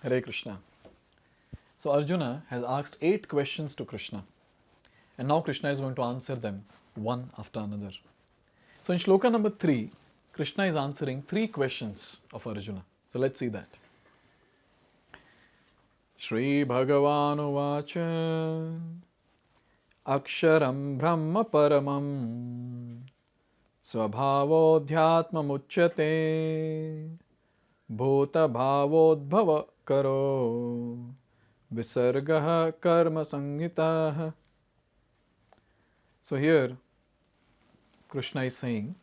Hare Krishna. So Arjuna has asked 8 questions to Krishna, and now Krishna is going to answer them one after another. So in shloka number 3, Krishna is answering 3 questions of Arjuna. So let's see that. Shri Bhagavan Uvacha Aksharam Brahma Paramam Svabhavodhyatma Muchyate Bhuta Bhavodbhava Karo Visargaha Karma Sangitaha. So here Krishna is saying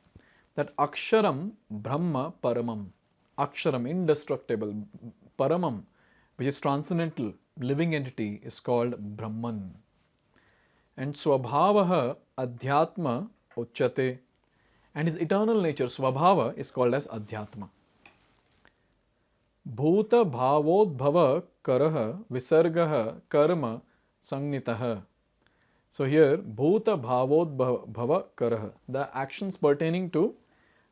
that Aksharam Brahma Paramam, Aksharam indestructible, Paramam which is transcendental, living entity is called Brahman. And Swabhavaha Adhyatma Uchyate, and his eternal nature Swabhava is called as Adhyatma. Bhuta Bhavodbhava Karaha Visargaha Karma Sangnitaha. So here Bhuta Bhavodbhava Karaha, the actions pertaining to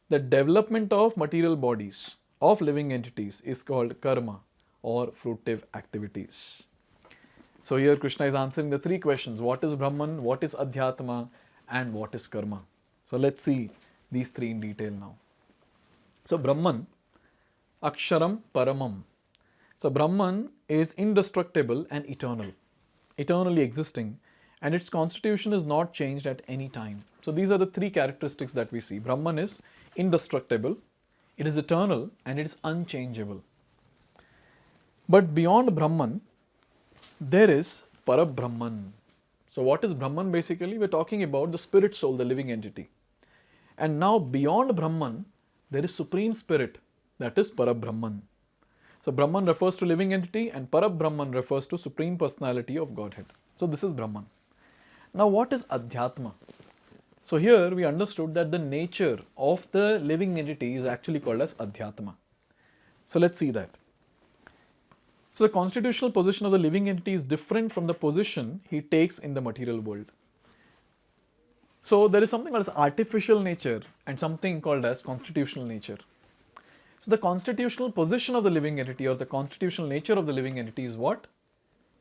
the development of material bodies, of living entities is called karma or fruitive activities. So here Krishna is answering the 3 questions: what is Brahman, what is Adhyatma, and what is karma. So let's see these 3 in detail now. So Brahman, Aksharam Paramam. So Brahman is indestructible and eternal, eternally existing, and its constitution is not changed at any time. So these are the 3 characteristics that we see. Brahman is indestructible, it is eternal, and it is unchangeable. But beyond Brahman, there is Parabrahman. So what is Brahman basically? We're talking about the spirit soul, the living entity. And now beyond Brahman, there is Supreme Spirit, that is Parabrahman. So Brahman refers to living entity and Parabrahman refers to Supreme Personality of Godhead. So this is Brahman. Now what is Adhyatma? So here we understood that the nature of the living entity is actually called as Adhyatma. So let's see that. So the constitutional position of the living entity is different from the position he takes in the material world. So there is something called as artificial nature and something called as constitutional nature. So the constitutional position of the living entity or the constitutional nature of the living entity is what?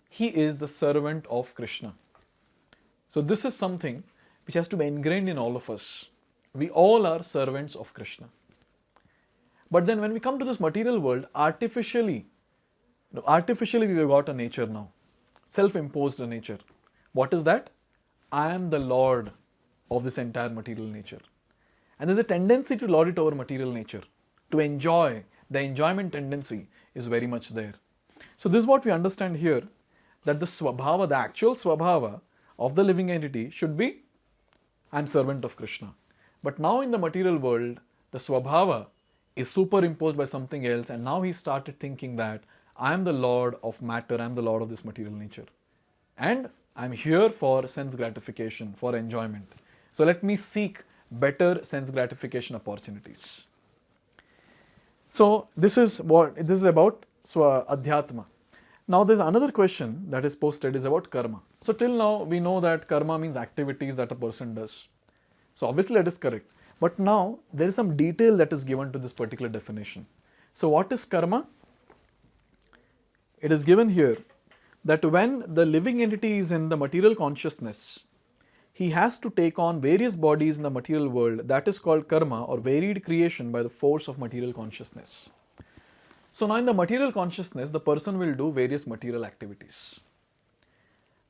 He is the servant of Krishna. So this is something which has to be ingrained in all of us. We all are servants of Krishna. But then when we come to this material world, artificially we've got a nature now, self-imposed nature. What is that? I am the Lord of this entire material nature. And there's a tendency to lord it over material nature, to enjoy. The enjoyment tendency is very much there. So this is what we understand here, that the Swabhava, the actual Swabhava of the living entity should be, I am servant of Krishna. But now in the material world, the Swabhava is superimposed by something else, and now he started thinking that I am the Lord of matter, I am the Lord of this material nature. And I am here for sense gratification, for enjoyment. So let me seek better sense gratification opportunities. So this is about Adhyatma. Now there's another question that is posted is about karma. So till now we know that karma means activities that a person does. So obviously that is correct. But now there is some detail that is given to this particular definition. So what is karma? It is given here that when the living entity is in the material consciousness, he has to take on various bodies in the material world. That is called karma or varied creation by the force of material consciousness. So now in the material consciousness, the person will do various material activities.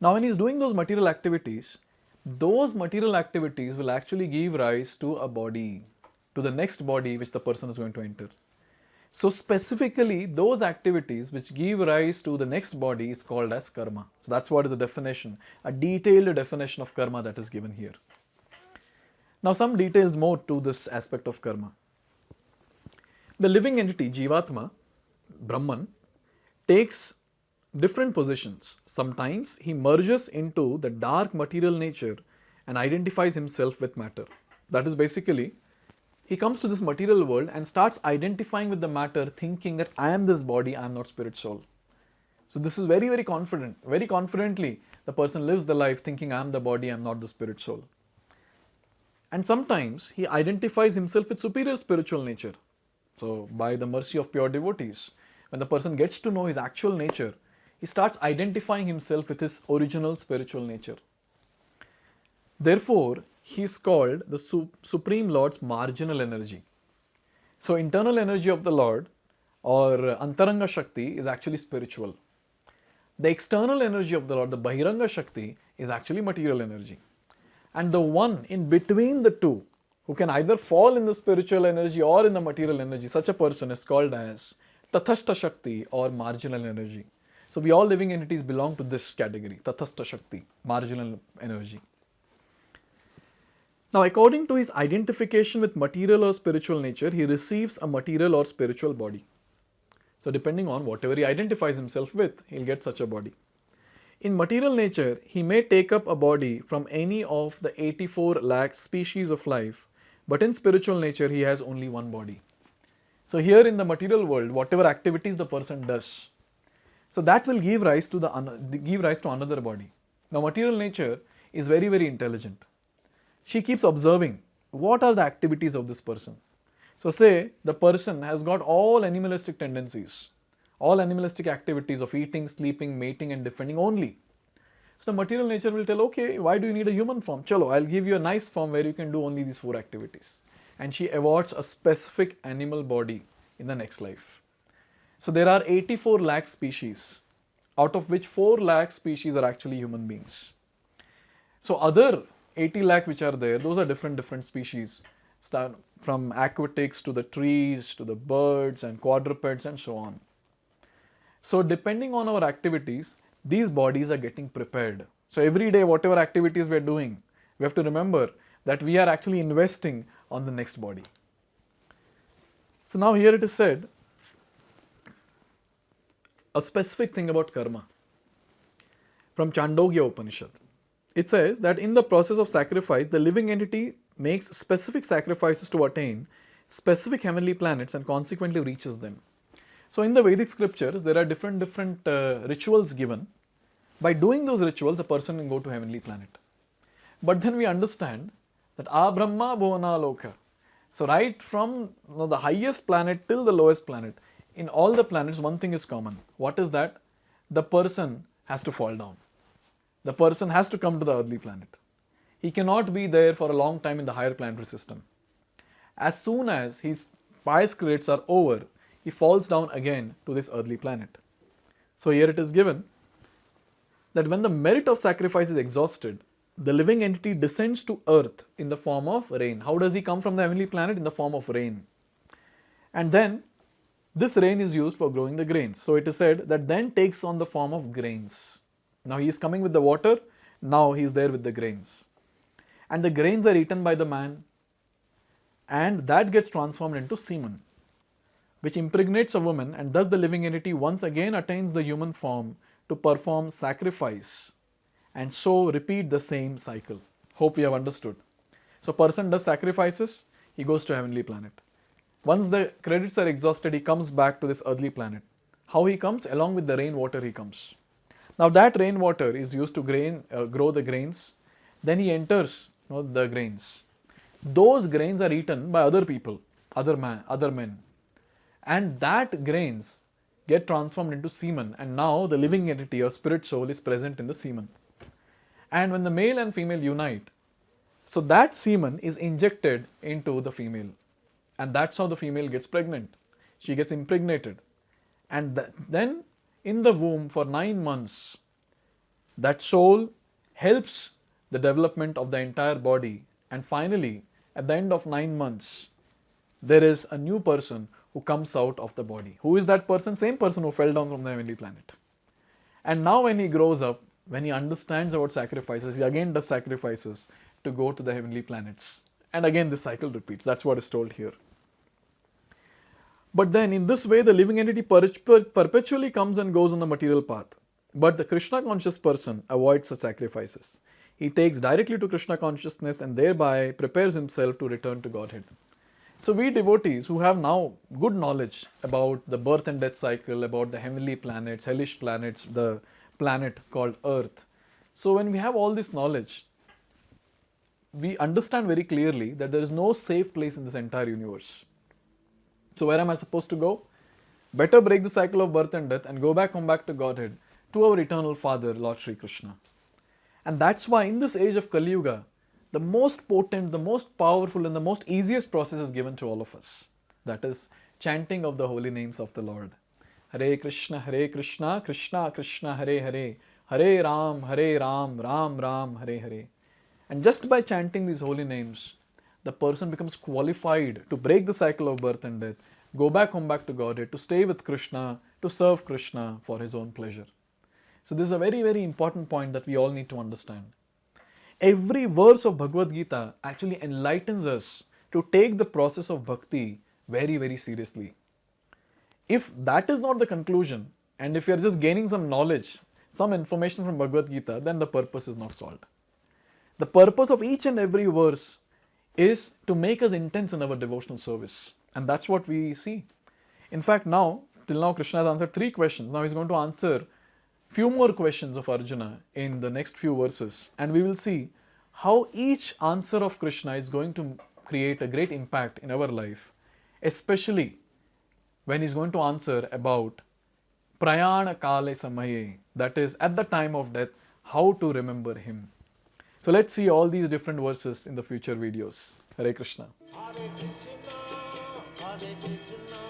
Now when he is doing those material activities will actually give rise to a body, to the next body which the person is going to enter. So specifically those activities which give rise to the next body is called as karma. So that's what is the definition, a detailed definition of karma that is given here. Now some details more to this aspect of karma. The living entity, Jivatma, Brahman, takes different positions. Sometimes he merges into the dark material nature and identifies himself with matter. That is basically, he comes to this material world and starts identifying with the matter, thinking that I am this body, I am not spirit soul. So this is very, very confident. Very confidently, the person lives the life thinking I am the body, I am not the spirit soul. And sometimes he identifies himself with superior spiritual nature. So by the mercy of pure devotees, when the person gets to know his actual nature, he starts identifying himself with his original spiritual nature. Therefore, he is called the Supreme Lord's marginal energy. So, internal energy of the Lord or Antaranga Shakti is actually spiritual. The external energy of the Lord, the Bahiranga Shakti, is actually material energy. And the one in between the two, who can either fall in the spiritual energy or in the material energy, such a person is called as Tathastha Shakti or marginal energy. So we all living entities belong to this category, Tathastha Shakti, marginal energy. Now, according to his identification with material or spiritual nature, he receives a material or spiritual body. So depending on whatever he identifies himself with, he'll get such a body. In material nature, he may take up a body from any of the 84 lakh species of life, but in spiritual nature, he has only one body. So here in the material world, whatever activities the person does, so that will give rise to another body. Now, material nature is very, very intelligent. She keeps observing what are the activities of this person. So say the person has got all animalistic tendencies, all animalistic activities of eating, sleeping, mating and defending only. So material nature will tell, okay, why do you need a human form? Chalo, I'll give you a nice form where you can do only these 4 activities. And she awards a specific animal body in the next life. So there are 84 lakh species, out of which 4 lakh species are actually human beings. So other 80 lakh which are there, those are different species, start from aquatics to the trees to the birds and quadrupeds and so on. So depending on our activities, these bodies are getting prepared. So every day whatever activities we are doing, we have to remember that we are actually investing on the next body. So now here it is said a specific thing about karma from Chandogya Upanishad. It says that in the process of sacrifice, the living entity makes specific sacrifices to attain specific heavenly planets and consequently reaches them. So in the Vedic scriptures, there are different rituals given. By doing those rituals, a person can go to heavenly planet. But then we understand that Abrahma Bhuvana Loka. So right from the highest planet till the lowest planet, in all the planets, one thing is common. What is that? The person has to fall down. The person has to come to the earthly planet. He cannot be there for a long time in the higher planetary system. As soon as his pious credits are over, he falls down again to this earthly planet. So here it is given that when the merit of sacrifice is exhausted, the living entity descends to earth in the form of rain. How does he come from the heavenly planet? In the form of rain. And then this rain is used for growing the grains. So it is said that then takes on the form of grains. Now he is coming with the water, now he is there with the grains. And the grains are eaten by the man, and that gets transformed into semen, which impregnates a woman, and thus the living entity once again attains the human form to perform sacrifice and so repeat the same cycle. Hope we have understood. So person does sacrifices, he goes to heavenly planet. Once the credits are exhausted, he comes back to this earthly planet. How he comes? Along with the rainwater he comes. Now that rainwater is used to grow the grains. Then he enters the grains. Those grains are eaten by other people, other men. And that grains get transformed into semen, and now the living entity or spirit soul is present in the semen. And when the male and female unite, so that semen is injected into the female, and that's how the female gets pregnant. She gets impregnated, and then in the womb for 9 months, that soul helps the development of the entire body, and finally at the end of 9 months, there is a new person who comes out of the body. Who is that person? Same person who fell down from the heavenly planet. And now when he grows up, when he understands about sacrifices, he again does sacrifices to go to the heavenly planets. And again this cycle repeats. That's what is told here. But then in this way, the living entity perpetually comes and goes on the material path. But the Krishna conscious person avoids such sacrifices. He takes directly to Krishna consciousness and thereby prepares himself to return to Godhead. So we devotees who have now good knowledge about the birth and death cycle, about the heavenly planets, hellish planets, the planet called Earth. So when we have all this knowledge, we understand very clearly that there is no safe place in this entire universe. So where am I supposed to go? Better break the cycle of birth and death and come back to Godhead, to our eternal Father, Lord Sri Krishna. And that's why in this age of Kali Yuga, the most potent, the most powerful, and the most easiest process is given to all of us. That is chanting of the holy names of the Lord. Hare Krishna, Krishna Krishna, Hare Hare, Hare Ram, Ram Ram, Hare Hare. And just by chanting these holy names, the person becomes qualified to break the cycle of birth and death, come back to Godhead, to stay with Krishna, to serve Krishna for his own pleasure. So this is a very, very important point that we all need to understand. Every verse of Bhagavad Gita actually enlightens us to take the process of bhakti very, very seriously. If that is not the conclusion, and if you are just gaining some knowledge, some information from Bhagavad Gita, then the purpose is not solved. The purpose of each and every verse is to make us intense in our devotional service. And that's what we see. In fact, till now Krishna has answered 3 questions. Now he's going to answer few more questions of Arjuna in the next few verses. And we will see how each answer of Krishna is going to create a great impact in our life, especially when he's going to answer about prayana kale samaye, that is at the time of death, how to remember him. So let's see all these different verses in the future videos. Hare Krishna. Hare Krishna, Hare Krishna.